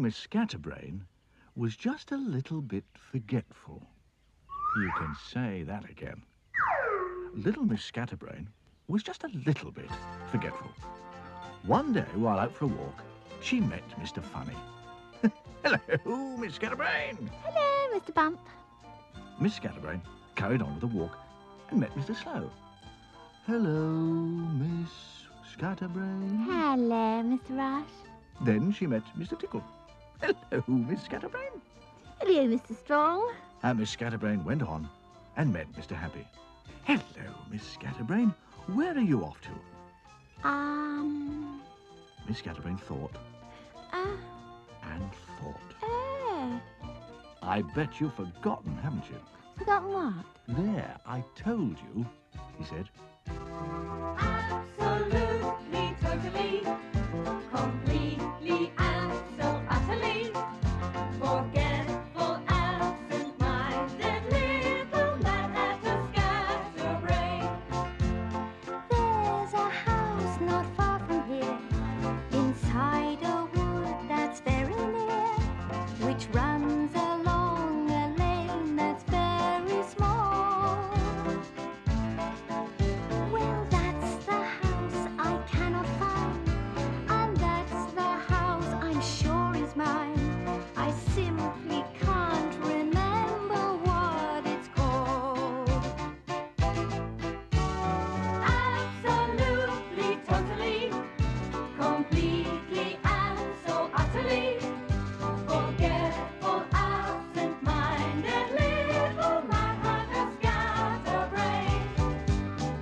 Miss Scatterbrain was just a little bit forgetful. You can say that again. Little Miss Scatterbrain was just a little bit forgetful. One day, while out for a walk, she met Mr. Funny. Hello, Miss Scatterbrain. Hello, Mr. Bump. Miss Scatterbrain carried on with the walk and met Mr. Slow. Hello, Miss Scatterbrain. Hello, Mr. Rush. Then she met Mr. Tickle. Hello, Miss Scatterbrain. Hello, Mr. Strong. And Miss Scatterbrain went on and met Mr. Happy. Hello, Miss Scatterbrain. Where are you off to? Miss Scatterbrain thought and thought. I bet you've forgotten, haven't you? Forgotten what? There, I told you, he said. Absolutely, totally, completely, and so utterly forgetful, absent-minded little man at a scatterbrain. There's a house not far from here, inside a wood that's very near, which runs along a lane that's very small. Well, that's the house I cannot find, and that's the house I'm sure is mine. I simply can't remember what it's called. Absolutely, totally, completely, and so utterly forgetful, absent-minded little man at a scatterbrain.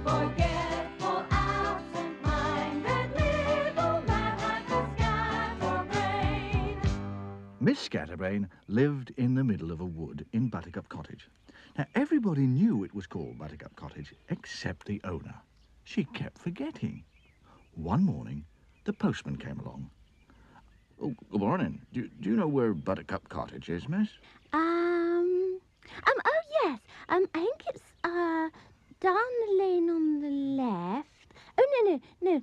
Forgetful, absent-minded little man at a scatterbrain. Miss Scatterbrain lived in the middle of a wood in Buttercup Cottage. Now, everybody knew it was called Buttercup Cottage, except the owner. She kept forgetting. One morning, the postman came along. Oh, good morning. Do you know where Buttercup Cottage is, miss? Oh, yes. I think it's, down the lane on the left. Oh, no,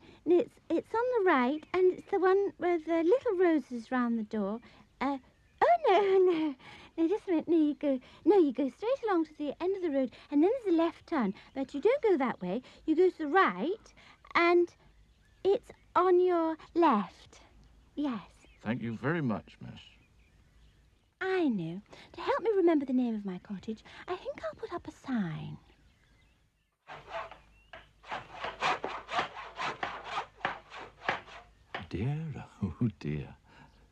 it's on the right, and it's the one with the little roses round the door. Oh, no, just a minute. You go straight along to the end of the road, and then there's a left turn, but you don't go that way. You go to the right, and it's on your left. Yes, Thank you very much, miss. I know. To help me remember the name of my cottage, I think I'll put up a sign. Dear, oh dear.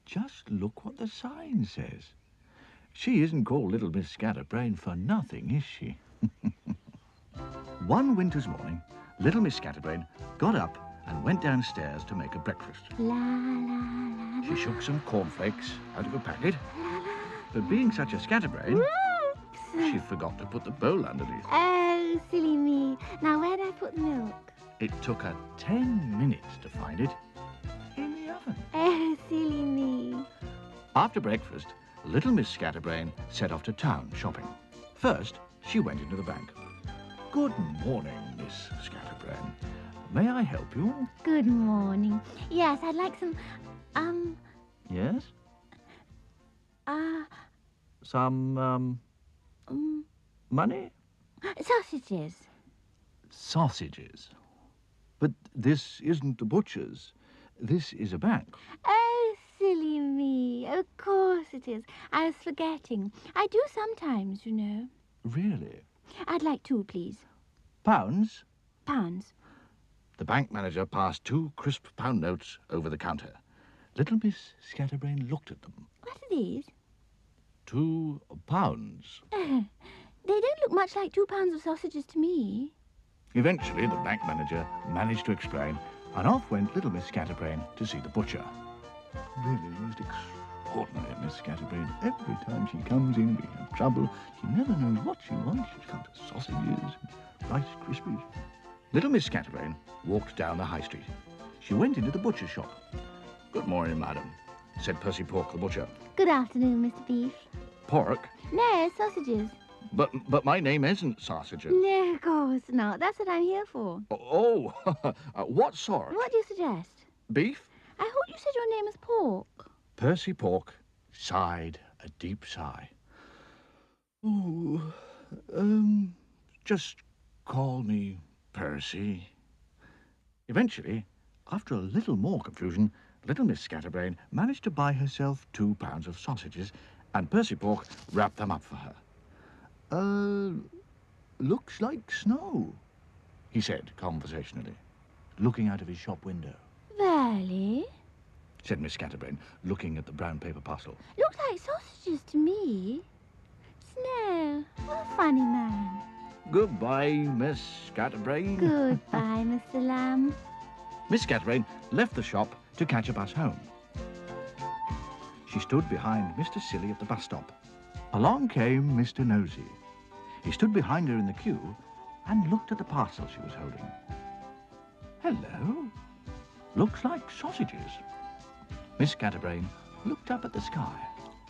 Just look what the sign says. She isn't called Little Miss Scatterbrain for nothing, is she? One winter's morning, Little Miss Scatterbrain got up and went downstairs to make a breakfast. La, la, la, She shook some cornflakes out of a packet, but being such a scatterbrain, she forgot to put the bowl underneath. Oh, silly me. Now, where'd I put the milk? It took her 10 minutes to find it in the oven. Oh, silly me. After breakfast, Little Miss Scatterbrain set off to town shopping. First, she went into the bank. Good morning, Miss Scatterbrain. May I help you? Good morning. Yes, I'd like some, Yes? Some, money? sausages. Sausages. But this isn't the butcher's. This is a bank. Oh, silly me. Of course it is. I was forgetting. I do sometimes, you know. Really? I'd like 2, please. Pounds? Pounds. The bank manager passed 2 crisp pound notes over the counter. Little Miss Scatterbrain looked at them. What are these? 2 pounds. They don't look much like 2 pounds of sausages to me. Eventually, the bank manager managed to explain, and off went Little Miss Scatterbrain to see the butcher. Really most extraordinary, Miss Scatterbrain. Every time she comes in, we have trouble. She never knows what she wants. She's come to sausages, Rice Krispies. Little Miss Scatterbrain walked down the high street. She went into the butcher's shop. Good morning, madam, said Percy Pork, the butcher. Good afternoon, Mr. Beef. Pork? No, sausages. But my name isn't Sausages. No, of course not. That's what I'm here for. Oh, what sort? What do you suggest? Beef? I thought you said your name was Pork. Percy Pork sighed a deep sigh. Oh, just call me Percy. Eventually, after a little more confusion, little Miss Scatterbrain managed to buy herself 2 pounds of sausages, and Percy Pork wrapped them up for her. Looks like snow, he said conversationally, looking out of his shop window. Really? Said Miss Scatterbrain, looking at the brown paper parcel. Looks like sausages to me. Snow. What a funny man. Goodbye, Miss Scatterbrain. Goodbye, Mr. Lamb. Miss Scatterbrain left the shop to catch a bus home. She stood behind Mr. Silly at the bus stop. Along came Mr. Nosy. He stood behind her in the queue and looked at the parcel she was holding. Hello. Looks like sausages. Miss Scatterbrain looked up at the sky.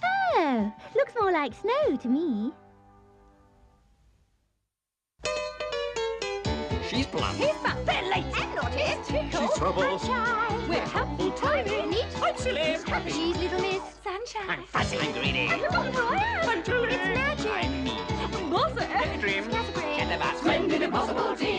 Oh, looks more like snow to me. She's blunt. He's fat, they're late and naughty. He's tickle. She's trouble. Sunshine. We're helpful, tiny, neat. I'm silly. Happy. She's little Miss Sunshine. I'm fuzzy. I'm greedy. And look what I am. I'm Julie. It's magic. I'm me. Bother. Dream. Scatterbrain. Get the bus. Splendid, impossible, tea.